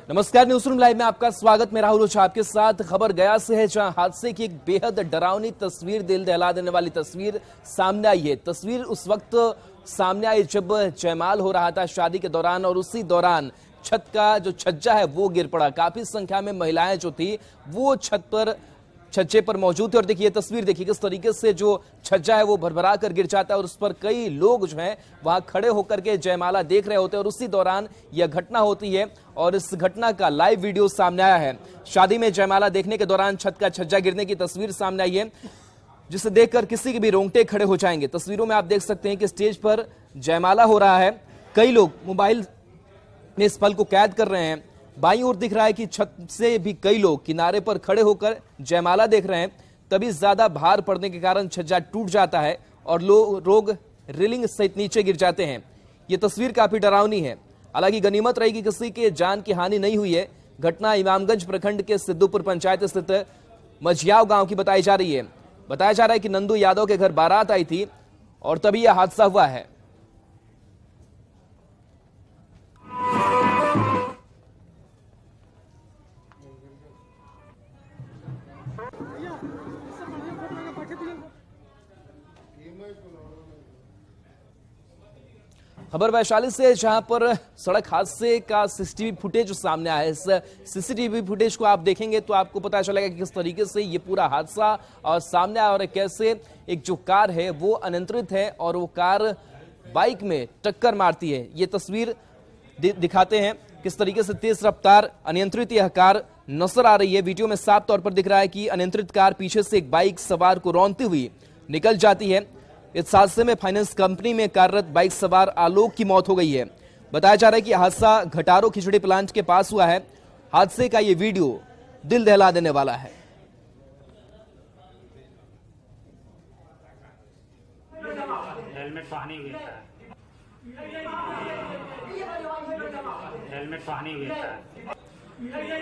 नमस्कार, news room live में आपका स्वागत। मैं राहुल ओझा आपके साथ। खबर गया से है, जहां हादसे की एक बेहद डरावनी तस्वीर, दिल दहला देने वाली तस्वीर सामने आई है। तस्वीर उस वक्त सामने आई जब जयमाल हो रहा था शादी के दौरान, और उसी दौरान छत का जो छज्जा है वो गिर पड़ा। काफी संख्या में महिलाएं जो थी वो छज्जे पर मौजूद थे। और देखिए तस्वीर, देखिए किस तरीके से जो छज्जा है वो भरभरा कर गिर जाता है और उस पर कई लोग जो हैं वहां खड़े होकर के जयमाला देख रहे होते हैं। और उसी दौरान यह घटना होती है और इस घटना का लाइव वीडियो सामने आया है। शादी में जयमाला देखने के दौरान छत का छज्जा गिरने की तस्वीर सामने आई है, जिसे देखकर किसी के भी रोंगटे खड़े हो जाएंगे। तस्वीरों में आप देख सकते हैं कि स्टेज पर जयमाला हो रहा है, कई लोग मोबाइल में इस पल को कैद कर रहे हैं। बाईं ओर दिख रहा है कि छत से भी कई लोग किनारे पर खड़े होकर जयमाला देख रहे हैं। तभी ज्यादा भार पड़ने के कारण छज्जा टूट जाता है और लोग रेलिंग सहित नीचे गिर जाते हैं। ये तस्वीर काफी डरावनी है। हालांकि गनीमत रही कि किसी के जान की हानि नहीं हुई है। घटना इमामगंज प्रखंड के सिद्धूपुर पंचायत स्थित मझियाव गांव की बताई जा रही है। बताया जा रहा है कि नंदू यादव के घर बारात आई थी और तभी यह हादसा हुआ है। खबर वैशाली से, जहां पर सड़क हादसे का सीसीटीवी फुटेज सामने आया है। इस सीसीटीवी फुटेज को आप देखेंगे तो आपको पता चलेगा कि किस तरीके से ये पूरा हादसा और सामने आया और कैसे एक जो कार है वो अनियंत्रित है और वो कार बाइक में टक्कर मारती है। ये तस्वीर दिखाते हैं किस तरीके से तेज रफ्तार अनियंत्रित यह कार नजर आ रही है। वीडियो में साफ तौर पर दिख रहा है कि अनियंत्रित कार पीछे से एक बाइक सवार को रौंदती हुई निकल जाती है। इस हादसे में फाइनेंस कंपनी में कार्यरत बाइक सवार आलोक की मौत हो गई है। बताया जा रहा है कि हादसा घटारो खिचड़ी प्लांट के पास हुआ है। हादसे का ये वीडियो दिल दहला देने वाला है। हेलमेट पानी हुआ था, हेलमेट पानी हुआ था।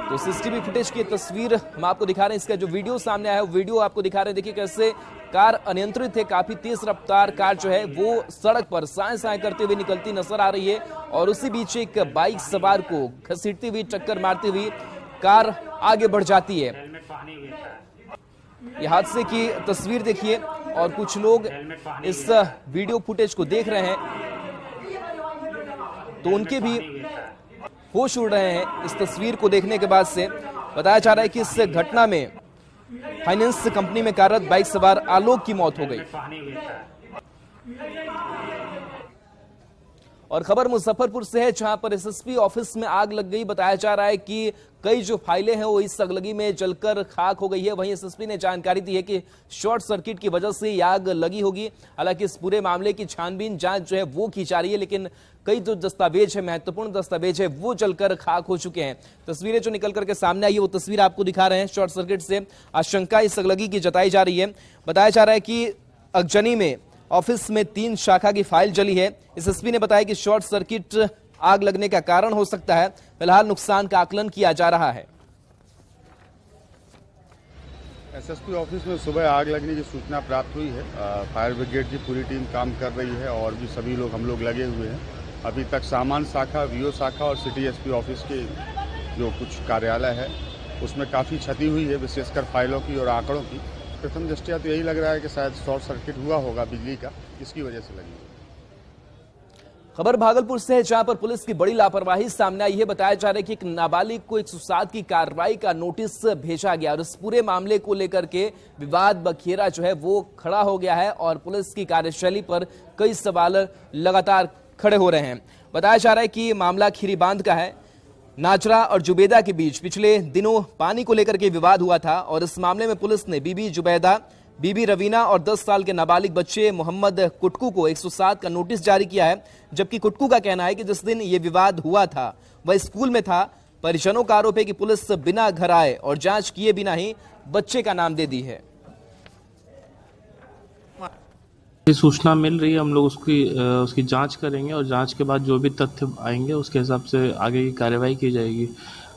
तो सीसीटीवी फुटेज की तस्वीर हम आपको दिखा रहे हैं। इसका जो वीडियो सामने आया है वीडियो आपको दिखा रहे हैं। देखिए कैसे कार अनियंत्रित है, काफी तेज रफ्तार कार जो है वो सड़क पर साए साए करते हुए निकलती नजर आ रही है और उसी बीच एक बाइक सवार को घसीटती हुई टक्कर मारती हुई कार आगे बढ़ जाती है। यह हादसे की तस्वीर देखिए और कुछ लोग इस वीडियो फुटेज को देख रहे हैं तो उनके भी होश उड़ रहे हैं इस तस्वीर को देखने के बाद से। बताया जा रहा है कि इस घटना में फाइनेंस कंपनी में कार्यरत बाइक सवार आलोक की मौत हो गई। और खबर मुजफ्फरपुर से है, जहां पर एसएसपी ऑफिस में आग लग गई। बताया जा रहा है कि कई जो फाइलें हैं वो इस आगलगी में जलकर खाक हो गई है। वहीं एसएसपी ने जानकारी दी है कि शॉर्ट सर्किट की वजह से यह आग लगी होगी। हालांकि इस पूरे मामले की छानबीन जांच जो है वो की जा रही है, लेकिन कई जो दस्तावेज है, महत्वपूर्ण दस्तावेज है, वो जलकर खाक हो चुके हैं। तस्वीरें जो निकल करके सामने आई है वो तस्वीर आपको दिखा रहे हैं। शॉर्ट सर्किट से आशंका इस आगलगी की जताई जा रही है। बताया जा रहा है कि अगजनी में ऑफिस में 3 शाखा की फाइल जली है। एसएसपी ने बताया कि शॉर्ट सर्किट आग लगने का कारण हो सकता है। फिलहाल नुकसान का आकलन किया जा रहा है। एसएसपी ऑफिस में सुबह आग लगने की सूचना प्राप्त हुई है। फायर ब्रिगेड की पूरी टीम काम कर रही है और भी सभी लोग हम लोग लगे हुए हैं। अभी तक सामान शाखा, वीओ शाखा और सिटी एसपी ऑफिस के जो कुछ कार्यालय है उसमें काफ़ी क्षति हुई है, विशेषकर फाइलों की और आंकड़ों की। प्रथम दृष्टया तो यही लग रहा है कि शायद शॉर्ट सर्किट हुआ होगा बिजली का, इसकी वजह से लगी। खबर भागलपुर से है, जहां पर पुलिस की बड़ी लापरवाही सामने आई है। बताया जा रहा है कि एक नाबालिग को 107 की कार्रवाई का नोटिस भेजा गया और इस पूरे मामले को लेकर के विवाद बखेरा जो है वो खड़ा हो गया है और पुलिस की कार्यशैली पर कई सवाल लगातार खड़े हो रहे हैं। बताया जा रहा है कि मामला खीरी बांध का है। नाचरा और जुबेदा के बीच पिछले दिनों पानी को लेकर के विवाद हुआ था और इस मामले में पुलिस ने बीबी जुबैदा, बीबी रवीना और 10 साल के नाबालिग बच्चे मोहम्मद कुटकू को 107 का नोटिस जारी किया है। जबकि कुटकू का कहना है कि जिस दिन ये विवाद हुआ था वह स्कूल में था। परिजनों का आरोप है कि पुलिस बिना घर आए और जांच किए बिना ही बच्चे का नाम दे दी है। सूचना मिल रही है, हम लोग उसकी जांच करेंगे और जांच के बाद जो भी तथ्य आएंगे उसके हिसाब से आगे की कार्रवाई की जाएगी।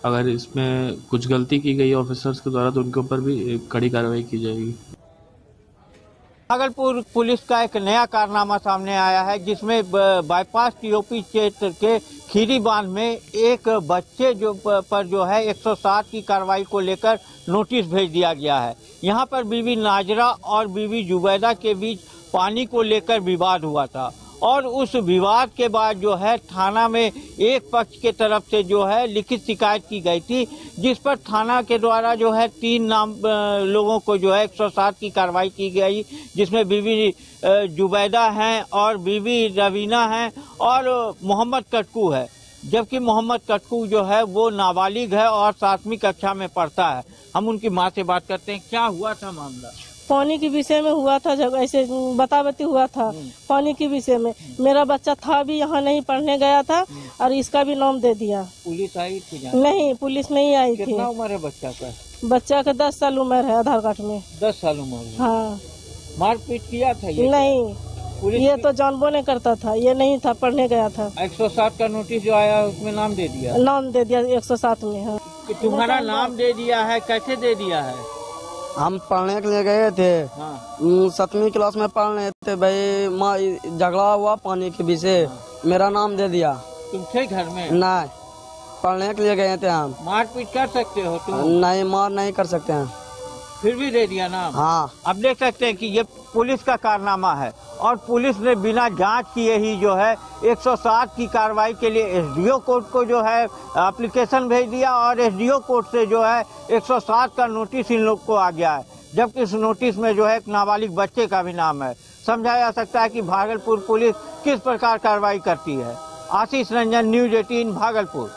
अगर इसमें कुछ गलती की गई ऑफिसर्स के द्वारा तो उनके ऊपर भी कड़ी कार्रवाई की जाएगी। भागलपुर पुलिस का एक नया कारनामा सामने आया है, जिसमें बाईपास टीओपी क्षेत्र के खीरी बांध में एक बच्चे पर जो है 107 की कार्रवाई को लेकर नोटिस भेज दिया गया है। यहां पर बीबी नाजरा और बीबी जुबैदा के बीच पानी को लेकर विवाद हुआ था और उस विवाद के बाद जो है थाना में एक पक्ष के तरफ से जो है लिखित शिकायत की गई थी, जिस पर थाना के द्वारा जो है 3 लोगों को जो है 107 की कार्रवाई की गई, जिसमें बीबी जुबैदा हैं और बीबी रवीना हैं और मोहम्मद कटकू है। जबकि मोहम्मद कटकू जो है वो नाबालिग है और 7वीं कक्षा में पढ़ता है। हम उनकी माँ से बात करते हैं, क्या हुआ था मामला? पानी के विषय में हुआ था, जब ऐसे बतावती हुआ था पानी के विषय में। मेरा बच्चा था भी यहाँ नहीं पढ़ने गया था और इसका भी नाम दे दिया। पुलिस आई थी? नहीं, पुलिस नहीं आई थी। कितना उम्र है बच्चा का? बच्चा का 10 साल उम्र है, आधार कार्ड में 10 साल उम्र है। हाँ। मारपीट किया था ये? नहीं, ये तो जानबो नहीं करता था, ये नहीं था, पढ़ने गया था। 107 का नोटिस जो आया उसमें नाम दे दिया? नाम दे दिया 107 में। हाँ। तुम्हारा नाम दे दिया है, कैसे दे दिया है? हम पढ़ने के लिए गए थे। हाँ। 7वीं क्लास में पढ़ रहे थे भाई, माँ झगड़ा हुआ पानी के विषय। हाँ। मेरा नाम दे दिया। तुम थे घर में? नहीं, पढ़ने के लिए गए थे हम। मारपीट कर सकते हो तुम? नहीं, मार नहीं कर सकते हैं। फिर भी दे दिया नाम? हाँ। अब देख सकते हैं कि ये पुलिस का कारनामा है और पुलिस ने बिना जांच किए ही जो है 107 की कार्रवाई के लिए एसडीओ कोर्ट को जो है एप्लीकेशन भेज दिया और एसडीओ कोर्ट से जो है 107 का नोटिस इन लोग को आ गया है। जबकि इस नोटिस में जो है एक नाबालिग बच्चे का भी नाम है। समझा जा सकता है कि भागलपुर पुलिस किस प्रकार कार्रवाई करती है। आशीष रंजन, न्यूज 18 भागलपुर।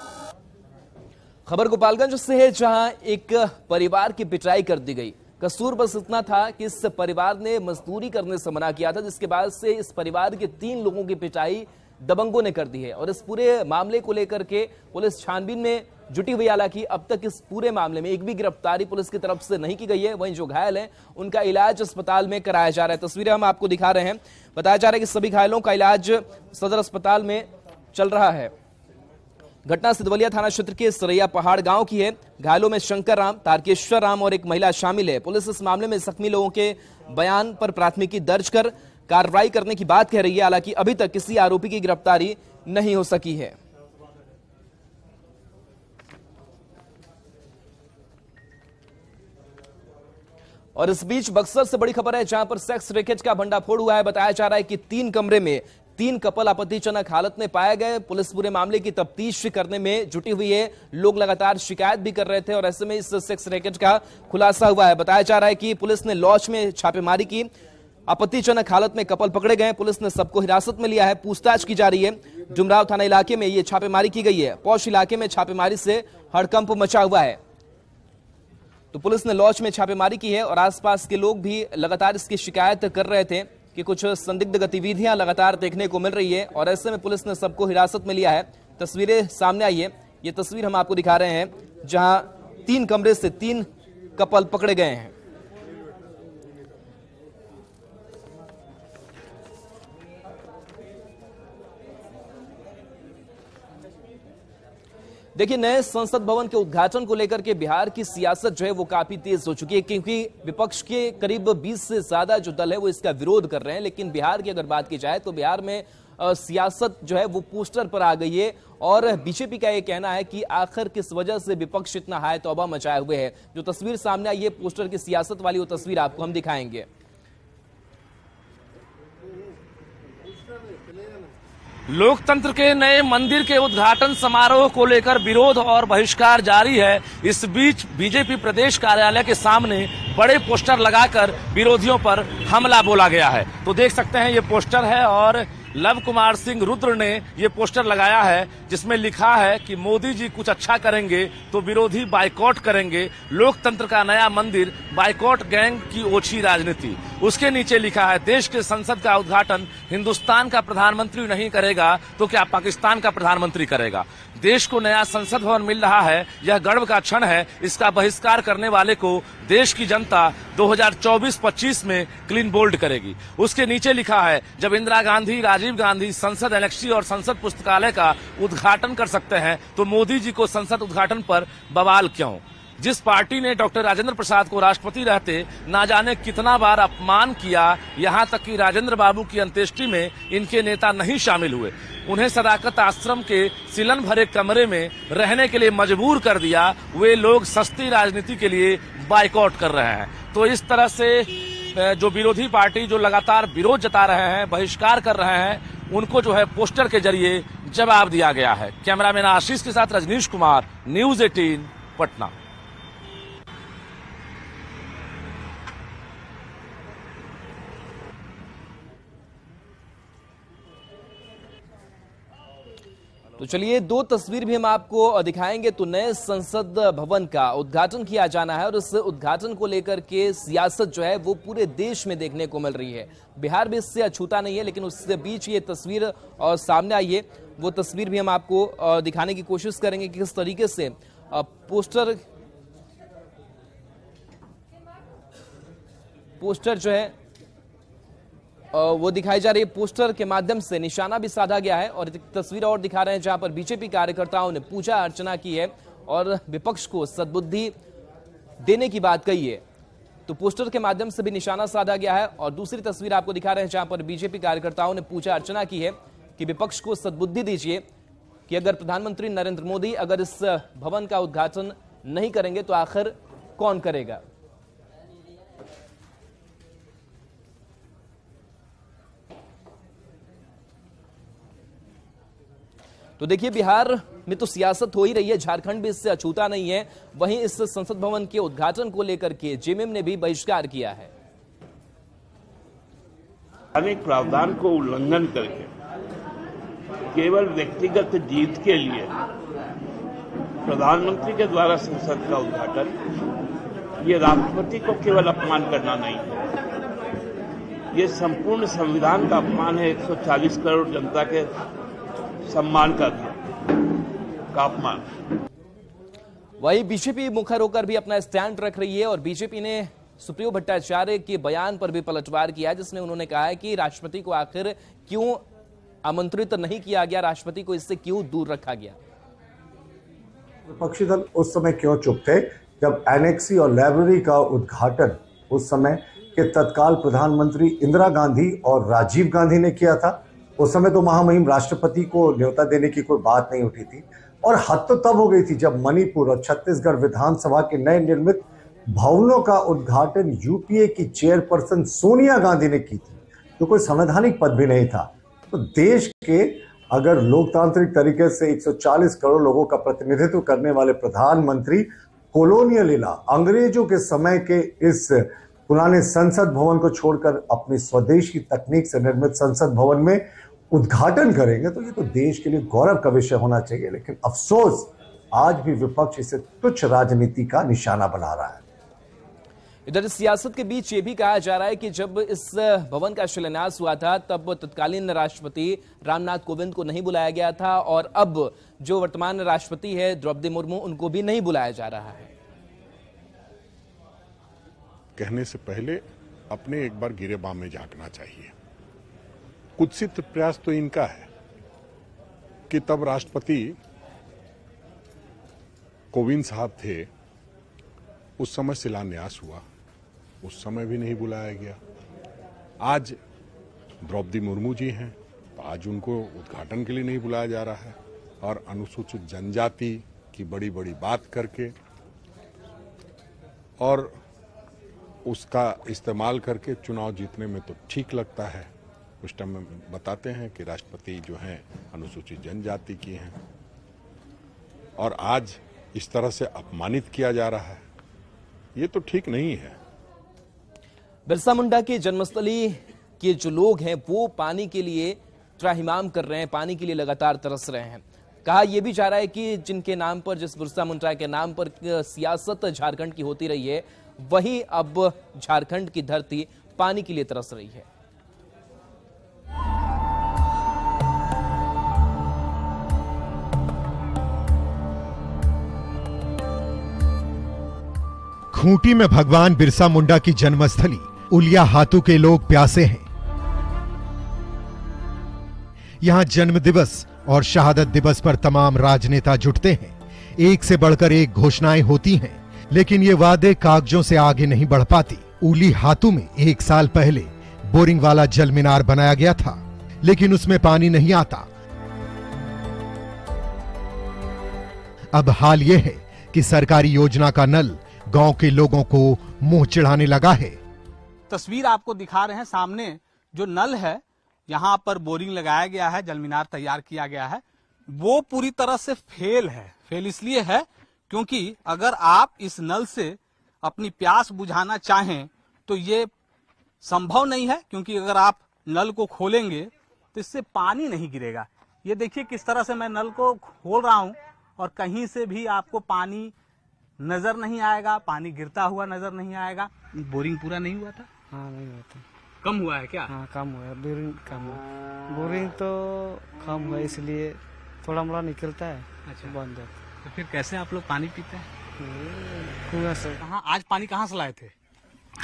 खबर गोपालगंज से है, जहां एक परिवार की पिटाई कर दी गई। कसूर बस इतना था कि इस परिवार ने मजदूरी करने से मना किया था, जिसके बाद से इस परिवार के 3 लोगों की पिटाई दबंगों ने कर दी है और इस पूरे मामले को लेकर के पुलिस छानबीन में जुटी हुई। हालांकि अब तक इस पूरे मामले में एक भी गिरफ्तारी पुलिस की तरफ से नहीं की गई है। वहीं जो घायल हैं उनका इलाज अस्पताल में कराया जा रहा है। तस्वीरें हम आपको दिखा रहे हैं। बताया जा रहा है कि सभी घायलों का इलाज सदर अस्पताल में चल रहा है। घटना सिद्धवलिया थाना क्षेत्र के सरैया पहाड़ गांव की है। घायलों में शंकर राम, तारकेश्वर राम और एक महिला शामिल है। पुलिस इस मामले में जख्मी लोगों के बयान पर प्राथमिकी दर्ज कर कार्रवाई करने की बात कह रही है। हालांकि अभी तक किसी आरोपी की गिरफ्तारी नहीं हो सकी है। और इस बीच बक्सर से बड़ी खबर है, जहां पर सेक्स रैकेट का भंडाफोड़ हुआ है। बताया जा रहा है कि 3 कमरे में 3 कपल आपत्तिजनक हालत में पाए गए। पुलिस पूरे मामले की तफ्तीश करने में जुटी हुई है। लोग लगातार शिकायत भी कर रहे थे और ऐसे में इस सेक्स रैकेट का खुलासा हुआ है। बताया जा रहा है कि पुलिस ने लॉज में छापेमारी की। आपत्तिजनक हालत में कपल पकड़े गए। पुलिस ने सबको हिरासत में लिया है, पूछताछ की जा रही है। डुमराव थाना इलाके में यह छापेमारी की गई है। पौष इलाके में छापेमारी से हड़कंप मचा हुआ है। तो पुलिस ने लॉज में छापेमारी की है और आसपास के लोग भी लगातार इसकी शिकायत कर रहे थे कि कुछ संदिग्ध गतिविधियां लगातार देखने को मिल रही है और ऐसे में पुलिस ने सबको हिरासत में लिया है। तस्वीरें सामने आई है। ये तस्वीर हम आपको दिखा रहे हैं, जहां 3 कमरे से 3 कपल पकड़े गए हैं। देखिए, नए संसद भवन के उद्घाटन को लेकर के बिहार की सियासत जो है वो काफी तेज हो चुकी है, क्योंकि विपक्ष के करीब 20 से ज्यादा जो दल है वो इसका विरोध कर रहे हैं। लेकिन बिहार की अगर बात की जाए तो बिहार में सियासत जो है वो पोस्टर पर आ गई है और बीजेपी का ये कहना है कि आखिर किस वजह से विपक्ष इतना हाय तौबा मचाए हुए है। जो तस्वीर सामने आई है पोस्टर की सियासत वाली, वो तस्वीर आपको हम दिखाएंगे। लोकतंत्र के नए मंदिर के उद्घाटन समारोह को लेकर विरोध और बहिष्कार जारी है। इस बीच बीजेपी प्रदेश कार्यालय के सामने बड़े पोस्टर लगाकर विरोधियों पर हमला बोला गया है। तो देख सकते हैं ये पोस्टर है और लव कुमार सिंह रुद्र ने ये पोस्टर लगाया है, जिसमें लिखा है कि मोदी जी कुछ अच्छा करेंगे तो विरोधी बाइकॉट करेंगे। लोकतंत्र का नया मंदिर, बाइकॉट गैंग की ओछी राजनीति। उसके नीचे लिखा है, देश के संसद का उद्घाटन हिंदुस्तान का प्रधानमंत्री नहीं करेगा तो क्या पाकिस्तान का प्रधानमंत्री करेगा। देश को नया संसद भवन मिल रहा है, यह गर्व का क्षण है। इसका बहिष्कार करने वाले को देश की जनता 2024-25 में क्लीन बोल्ड करेगी। उसके नीचे लिखा है, जब इंदिरा गांधी, राजीव गांधी संसद एनेक्सी और संसद पुस्तकालय का उद्घाटन कर सकते हैं तो मोदी जी को संसद उद्घाटन पर बवाल क्यों। जिस पार्टी ने डॉक्टर राजेंद्र प्रसाद को राष्ट्रपति रहते ना जाने कितना बार अपमान किया, यहां तक कि राजेंद्र बाबू की अंत्येष्टि में इनके नेता नहीं शामिल हुए, उन्हें सदाकत आश्रम के सिलन भरे कमरे में रहने के लिए मजबूर कर दिया, वे लोग सस्ती राजनीति के लिए बाइकआउट कर रहे हैं। तो इस तरह से जो विरोधी पार्टी जो लगातार विरोध जता रहे हैं, बहिष्कार कर रहे हैं, उनको जो है पोस्टर के जरिए जवाब दिया गया है। कैमरामैन आशीष के साथ रजनीश कुमार, न्यूज 18 पटना। तो चलिए दो तस्वीर भी हम आपको दिखाएंगे। तो नए संसद भवन का उद्घाटन किया जाना है और उस उद्घाटन को लेकर के सियासत जो है वो पूरे देश में देखने को मिल रही है। बिहार भी इससे अछूता नहीं है, लेकिन उसके बीच ये तस्वीर और सामने आई है, वो तस्वीर भी हम आपको दिखाने की कोशिश करेंगे कि किस तरीके से पोस्टर जो है वो दिखाई जा रही है। पोस्टर के माध्यम से निशाना भी साधा गया है और एक तस्वीर और दिखा रहे हैं जहां पर बीजेपी कार्यकर्ताओं ने पूजा अर्चना की है और विपक्ष को सद्बुद्धि देने की बात कही है। तो पोस्टर के माध्यम से भी निशाना साधा गया है और दूसरी तस्वीर आपको दिखा रहे हैं जहां पर बीजेपी कार्यकर्ताओं ने पूजा अर्चना की है कि विपक्ष को सद्बुद्धि दीजिए कि अगर प्रधानमंत्री नरेंद्र मोदी अगर इस भवन का उद्घाटन नहीं करेंगे तो आखिर कौन करेगा। तो देखिए बिहार में तो सियासत हो ही रही है, झारखंड भी इससे अछूता नहीं है। वहीं इस संसद भवन के उद्घाटन को लेकर के जेएमएम ने भी बहिष्कार किया है। अनेक प्रावधान को उल्लंघन करके केवल व्यक्तिगत जीत के लिए प्रधानमंत्री के द्वारा संसद का उद्घाटन, ये राष्ट्रपति को केवल अपमान करना नहीं है, ये संपूर्ण संविधान का अपमान है। 140 करोड़ जनता के सम्मान का अपमान। वही बीजेपी मुखर होकर भी अपना स्टैंड रख रही है और बीजेपी ने सुप्रियो भट्टाचार्य के बयान पर भी पलटवार किया, जिसमें उन्होंने कहा है कि राष्ट्रपति को आखिर क्यों आमंत्रित नहीं किया गया, राष्ट्रपति को इससे क्यों दूर रखा गया। विपक्षी दल उस समय क्यों चुप थे जब एनेक्सी और लाइब्रेरी का उद्घाटन उस समय के तत्काल प्रधानमंत्री इंदिरा गांधी और राजीव गांधी ने किया था। उस समय तो महामहिम राष्ट्रपति को न्योता देने की कोई बात नहीं उठी थी और हद तो तब हो गई थी जब मणिपुर और छत्तीसगढ़ विधानसभा के नए निर्मित भवनों का उद्घाटन यूपीए की चेयरपर्सन सोनिया गांधी ने की थी, जो कोई संवैधानिक पद भी नहीं था। तो देश के अगर लोकतांत्रिक तरीके से 140 करोड़ लोगों का प्रतिनिधित्व करने वाले प्रधानमंत्री कॉलोनियल इला अंग्रेजों के समय के इस पुराने संसद भवन को छोड़कर अपनी स्वदेशी तकनीक से निर्मित संसद भवन में उद्घाटन करेंगे तो ये तो देश के लिए गौरव का विषय होना चाहिए। लेकिन अफसोस आज भी विपक्ष इसे तुच्छ राजनीति का निशाना बना रहा है। इधर सियासत के बीच ये भी कहा जा रहा है कि जब इस भवन का शिलान्यास हुआ था तब तत्कालीन राष्ट्रपति रामनाथ कोविंद को नहीं बुलाया गया था और अब जो वर्तमान राष्ट्रपति है द्रौपदी मुर्मू, उनको भी नहीं बुलाया जा रहा है। कहने से पहले अपने एक बार गिरेबान में झांकना चाहिए। कुत्सित प्रयास तो इनका है कि तब राष्ट्रपति कोविंद साहब थे, उस समय शिलान्यास हुआ, उस समय भी नहीं बुलाया गया। आज द्रौपदी मुर्मू जी हैं तो आज उनको उद्घाटन के लिए नहीं बुलाया जा रहा है और अनुसूचित जनजाति की बड़ी बड़ी बात करके और उसका इस्तेमाल करके चुनाव जीतने में तो ठीक लगता है। उस टाइम में बताते हैं कि राष्ट्रपति जो हैं अनुसूचित जनजाति की हैं और आज इस तरह से अपमानित किया जा रहा है, ये तो ठीक नहीं है। बिरसा मुंडा की जन्मस्थली के जो लोग हैं वो पानी के लिए त्राहिमाम कर रहे हैं, पानी के लिए लगातार तरस रहे हैं। कहा यह भी जा रहा है कि जिनके नाम पर, जिस बिरसा मुंडा के नाम पर सियासत झारखंड की होती रही है, वही अब झारखंड की धरती पानी के लिए तरस रही है। खूंटी में भगवान बिरसा मुंडा की जन्मस्थली उलिया हाथू के लोग प्यासे हैं। यहां जन्म दिवस और शहादत दिवस पर तमाम राजनेता जुटते हैं। एक से बढ़कर एक घोषणाएं होती हैं। लेकिन ये वादे कागजों से आगे नहीं बढ़ पाती। उली हातू में 1 साल पहले बोरिंग वाला जल मीनार बनाया गया था, लेकिन उसमें पानी नहीं आता। अब हाल यह है कि सरकारी योजना का नल गांव के लोगों को मुंह चिढ़ाने लगा है। तस्वीर आपको दिखा रहे हैं, सामने जो नल है, यहाँ पर बोरिंग लगाया गया है, जल मीनार तैयार किया गया है, वो पूरी तरह से फेल है। फेल इसलिए है क्योंकि अगर आप इस नल से अपनी प्यास बुझाना चाहें तो ये संभव नहीं है, क्योंकि अगर आप नल को खोलेंगे तो इससे पानी नहीं गिरेगा। ये देखिए किस तरह से मैं नल को खोल रहा हूं और कहीं से भी आपको पानी नजर नहीं आएगा, पानी गिरता हुआ नजर नहीं आएगा। बोरिंग पूरा नहीं हुआ था? हाँ, नहीं हुआ था। कम हुआ है क्या? हाँ, कम हुआ है। बोरिंग कम हुआ। बोरिंग तो कम हुआ, इसलिए थोड़ा मोड़ा निकलता है। अच्छा, बंद है। तो फिर कैसे आप लोग पानी पीते हैं? कुआं से। कहाँ आज पानी कहाँ से लाए थे?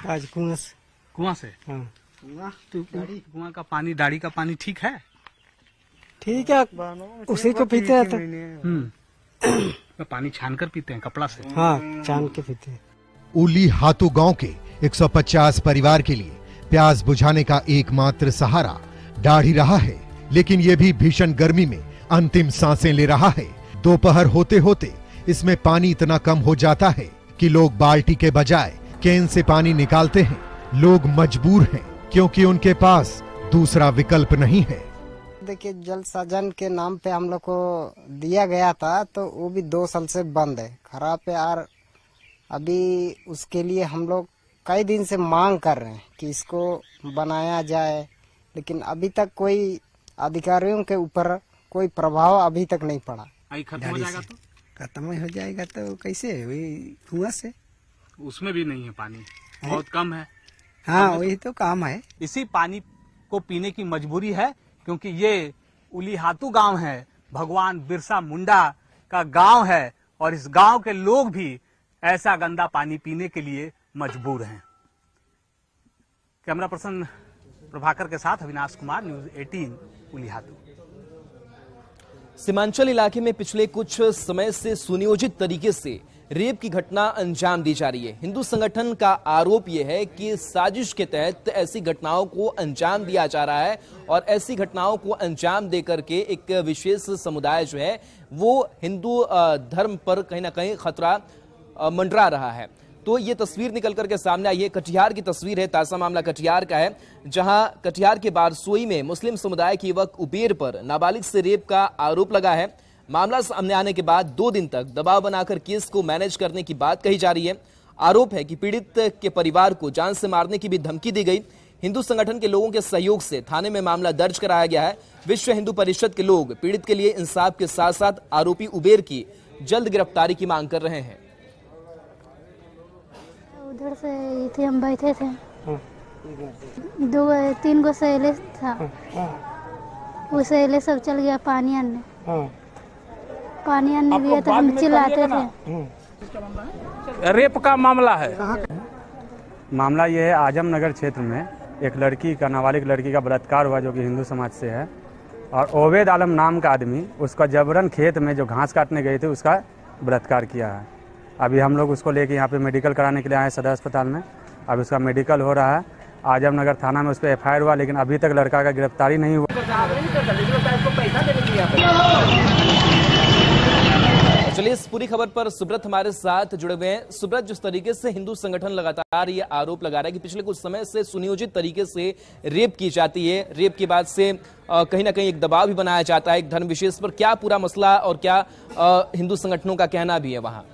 आज कुआं से। कुआं से? हाँ। कुआं का पानी, दाढ़ी का पानी ठीक है? ठीक है, उसी को पीते हैं तो पानी छान कर पीते हैं कपड़ा से? हाँ, छान के पीते हैं। उली हातू गांव के 150 परिवार के लिए प्यास बुझाने का एकमात्र सहारा दाढ़ी रहा है, लेकिन ये भी भीषण गर्मी में अंतिम सांसें ले रहा है। दोपहर होते होते इसमें पानी इतना कम हो जाता है कि लोग बाल्टी के बजाय कैन से पानी निकालते हैं। लोग मजबूर हैं क्योंकि उनके पास दूसरा विकल्प नहीं है। देखिए, जल सजन के नाम पे हम लोग को दिया गया था, तो वो भी 2 साल से बंद है, खराब है। और अभी उसके लिए हम लोग कई दिन से मांग कर रहे हैं कि इसको बनाया जाए, लेकिन अभी तक कोई अधिकारियों के ऊपर कोई प्रभाव अभी तक नहीं पड़ा। खत्म हो जाएगा तो? खत्म हो जाएगा तो कैसे? वही कुआं से। उसमें भी नहीं है पानी, बहुत कम है। हाँ, वही तो काम है। इसी पानी को पीने की मजबूरी है, क्योंकि ये उली हातू गांव है, भगवान बिरसा मुंडा का गांव है, और इस गांव के लोग भी ऐसा गंदा पानी पीने के लिए मजबूर हैं। कैमरा पर्सन प्रभाकर के साथ अविनाश कुमार, न्यूज़ 18, उली हातू। सीमांचल इलाके में पिछले कुछ समय से सुनियोजित तरीके से रेप की घटना अंजाम दी जा रही है। हिंदू संगठन का आरोप यह है कि साजिश के तहत ऐसी घटनाओं को अंजाम दिया जा रहा है, और ऐसी घटनाओं को अंजाम देकर के एक विशेष समुदाय जो है वो हिंदू धर्म पर कहीं ना कहीं खतरा मंडरा रहा है। तो ये तस्वीर निकल करके सामने आई है, कटिहार की तस्वीर है। ताजा मामला कटिहार का है, जहां कटिहार के बारसोई में मुस्लिम समुदाय के युवक उबेर पर नाबालिग से रेप का आरोप लगा है। मामला सामने आने के बाद 2 दिन तक दबाव बनाकर केस को मैनेज करने की बात कही जा रही है। आरोप है कि पीड़ित के परिवार को जान से मारने की भी धमकी दी गई। हिंदू संगठन के लोगों के सहयोग से थाने में मामला दर्ज कराया गया है। विश्व हिंदू परिषद के लोग पीड़ित के लिए इंसाफ के साथ साथ आरोपी उबेर की जल्द गिरफ्तारी की मांग कर रहे हैं। उधर से थे, हम बैठे थे, 2-3 गो सहेले था, वो सहेले सब चल गया पानी आने। पानी आने गया तो हम चिल्लाते थे। रेप का मामला है। मामला ये है, आजमनगर क्षेत्र में एक लड़की का, नाबालिग लड़की का बलात्कार हुआ, जो कि हिंदू समाज से है, और ओबेद आलम नाम का आदमी उसका जबरन खेत में जो घास काटने गए थे उसका बलात्कार किया है। अभी हम लोग उसको लेके यहाँ पे मेडिकल कराने के लिए आए सदर अस्पताल में। अभी उसका मेडिकल हो रहा है। आजमनगर थाना में उस पर FIR हुआ, लेकिन अभी तक लड़का का गिरफ्तारी नहीं हुआ। चलिए, इस पूरी खबर पर सुब्रत हमारे साथ जुड़े हुए हैं। सुब्रत, जिस तरीके से हिंदू संगठन लगातार ये आरोप लगा रहा है कि पिछले कुछ समय से सुनियोजित तरीके से रेप की जाती है, रेप के बाद से कहीं ना कहीं एक दबाव भी बनाया जाता है एक धर्म विशेष पर, क्या पूरा मसला और क्या हिंदू संगठनों का कहना भी है वहाँ?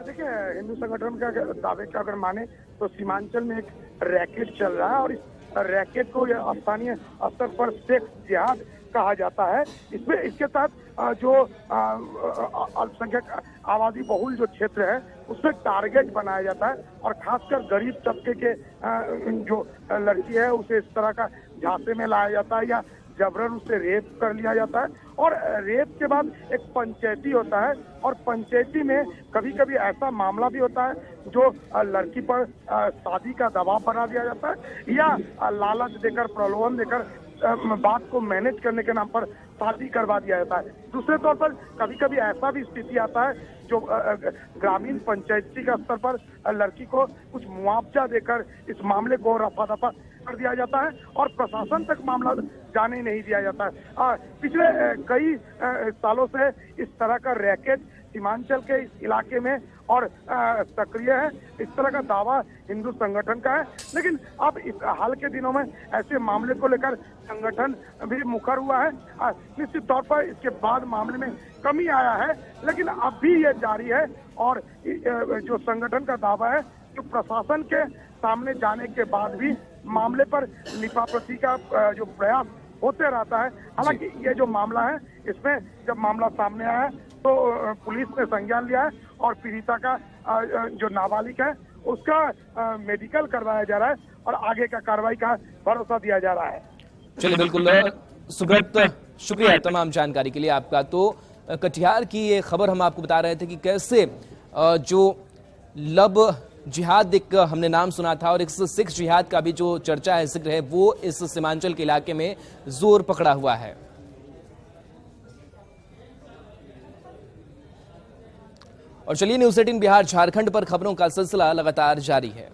देखिए, हिंदू संगठन का दावे का अगर माने तो सीमांचल में एक रैकेट चल रहा है, और इस रैकेट को स्थानीय स्तर पर सेक्स जिहाद कहा जाता है। इसमें इसके साथ जो अल्पसंख्यक आबादी बहुल जो क्षेत्र है उसमें टारगेट बनाया जाता है, और खासकर गरीब तबके के जो लड़की है उसे इस तरह का झांसे में लाया जाता है, या जबरन उससे रेप कर लिया जाता है। और रेप के बाद एक पंचायती होता है, और पंचायती में कभी कभी ऐसा मामला भी होता है जो लड़की पर शादी का दबाव बना दिया जाता है, या लालच देकर, प्रलोभन देकर बात को मैनेज करने के नाम पर शादी करवा दिया जाता है। दूसरे तौर पर कभी कभी ऐसा भी स्थिति आता है जो ग्रामीण पंचायती का स्तर पर लड़की को कुछ मुआवजा देकर इस मामले को रफा दफा कर दिया जाता है और प्रशासन तक मामला जाने नहीं दिया जाता है। पिछले कई सालों से इस तरह का रैकेट सीमांचल के इस इलाके में और सक्रिय है। इस तरह का दावा हिंदू संगठन का है, लेकिन अब इस हाल के दिनों में ऐसे मामले को लेकर संगठन भी मुखर हुआ है। निश्चित तौर पर इसके बाद मामले में कमी आया है, लेकिन अब भी ये जारी है और जो संगठन का दावा है जो प्रशासन के सामने जाने के बाद भी मामले पर लिपाप्रति का जो प्रयास होते रहता है। हालांकि ये जो मामला है इसमें जब मामला सामने आया है तो पुलिस ने संज्ञान लिया है और पीड़िता का जो नाबालिग है उसका मेडिकल करवाया जा रहा है और आगे का कार्रवाई का भरोसा दिया जा रहा है। चलिए, बिल्कुल सुब्रत, शुक्रिया तमाम जानकारी के लिए आपका। तो कटिहार की ये खबर हम आपको बता रहे थे कि कैसे जो लब जिहाद एक हमने नाम सुना था और इस सिख जिहाद का भी जो चर्चा है, जिक्र है, वो इस सीमांचल के इलाके में जोर पकड़ा हुआ है। और चलिए, न्यूज़ 18 बिहार झारखंड पर खबरों का सिलसिला लगातार जारी है।